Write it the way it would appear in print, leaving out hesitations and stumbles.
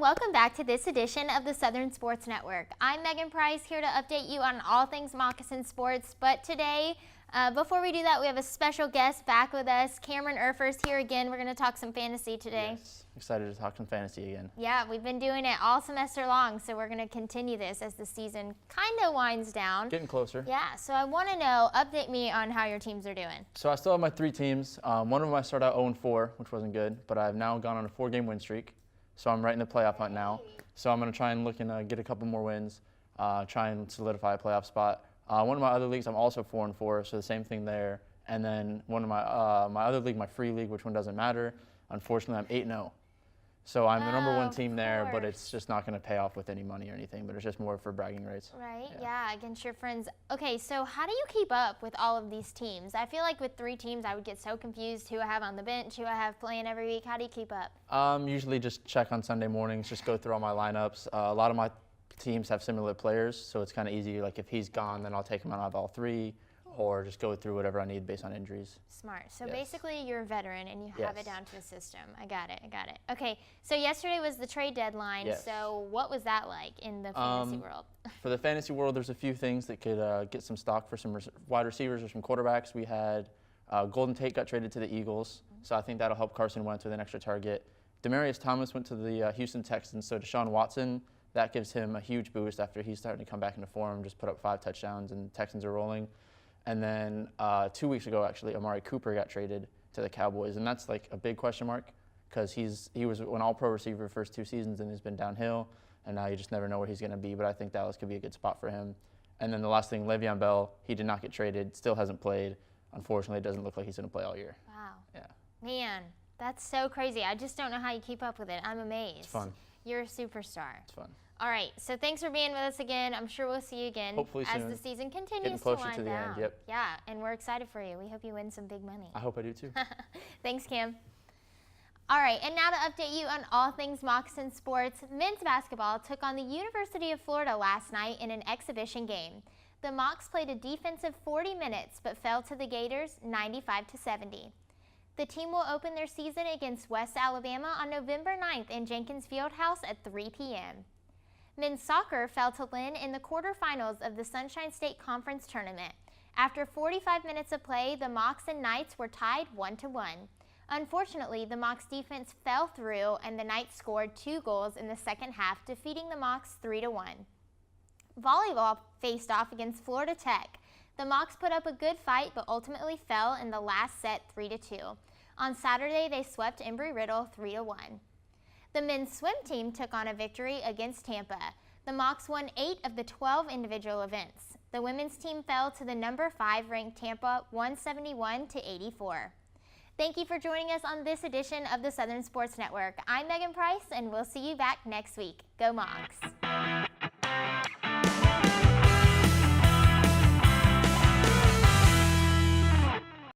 welcome back to this edition of the Southern Sports Network. I'm Megan Price, here to update you on all things Moccasin Sports, but today, before we do that, we have a special guest back with us. Cameron Urfer's here again. We're going to talk some fantasy today. Yes, excited to talk some fantasy again. Yeah, we've been doing it all semester long, so we're going to continue this as the season kind of winds down. Getting closer. Yeah, so I want to know, update me on how your teams are doing. So I still have my 3 teams. One of them I started out 0-4, which wasn't good, but I've now gone on a 4-game win streak. So I'm right in the playoff hunt now. So I'm going to try and look and get a couple more wins, try and solidify a playoff spot. One of my other leagues, I'm also 4-4, so the same thing there. And then one of my my other league, my free league, which one doesn't matter, unfortunately I'm 8-0. So I'm the number 1 team there, but it's just not going to pay off with any money or anything, but it's just more for bragging rights. Right, yeah, against your friends. Okay, so how do you keep up with all of these teams? I feel like with 3 teams, I would get so confused who I have on the bench, who I have playing every week. How do you keep up? Usually just check on Sunday mornings, just go through all my lineups. A lot of my teams have similar players, so it's kind of easy. Like if he's gone, then I'll take him out of all 3. Or just go through whatever I need based on injuries. Smart. So basically you're a veteran and you have it down to a system. I got it. Okay, so yesterday was the trade deadline. Yes. So what was that like in the fantasy world? For the fantasy world, there's a few things that could get some stock for some wide receivers or some quarterbacks. We had Golden Tate got traded to the Eagles, so I think that'll help Carson Wentz with an extra target. Demarius Thomas went to the Houston Texans, so Deshaun Watson, that gives him a huge boost after he's starting to come back into form, just put up 5 touchdowns and the Texans are rolling. And then 2 weeks ago, actually, Amari Cooper got traded to the Cowboys, and that's like a big question mark because he was an all-pro receiver first 2 seasons and he's been downhill, and now you just never know where he's going to be, but I think Dallas could be a good spot for him. And then the last thing, Le'Veon Bell, he did not get traded, still hasn't played. Unfortunately, it doesn't look like he's going to play all year. Wow. Yeah. Man, that's so crazy. I just don't know how you keep up with it. I'm amazed. It's fun. You're a superstar. It's fun. All right, so thanks for being with us again. I'm sure we'll see you again Hopefully as soon. the season continues Getting to closer wind to the down. end, yep. Yeah, and we're excited for you. We hope you win some big money. I hope I do too. Thanks, Cam. All right, and now to update you on all things Moccasin Sports, men's basketball took on the University of Florida last night in an exhibition game. The Mocs played a defensive 40 minutes but fell to the Gators 95-70. The team will open their season against West Alabama on November 9th in Jenkins Fieldhouse at 3 p.m. Men's soccer fell to Lynn in the quarterfinals of the Sunshine State Conference Tournament. After 45 minutes of play, the Mocs and Knights were tied 1-1. Unfortunately, the Mocs defense fell through and the Knights scored 2 goals in the second half, defeating the Mocs 3-1. Volleyball faced off against Florida Tech. The Mocs put up a good fight but ultimately fell in the last set 3-2. On Saturday, they swept Embry-Riddle 3-1. The men's swim team took on a victory against Tampa. The Mocs won 8 of the 12 individual events. The women's team fell to the number 5 ranked Tampa 171-84. Thank you for joining us on this edition of the Southern Sports Network. I'm Megan Price, and we'll see you back next week. Go Mocs!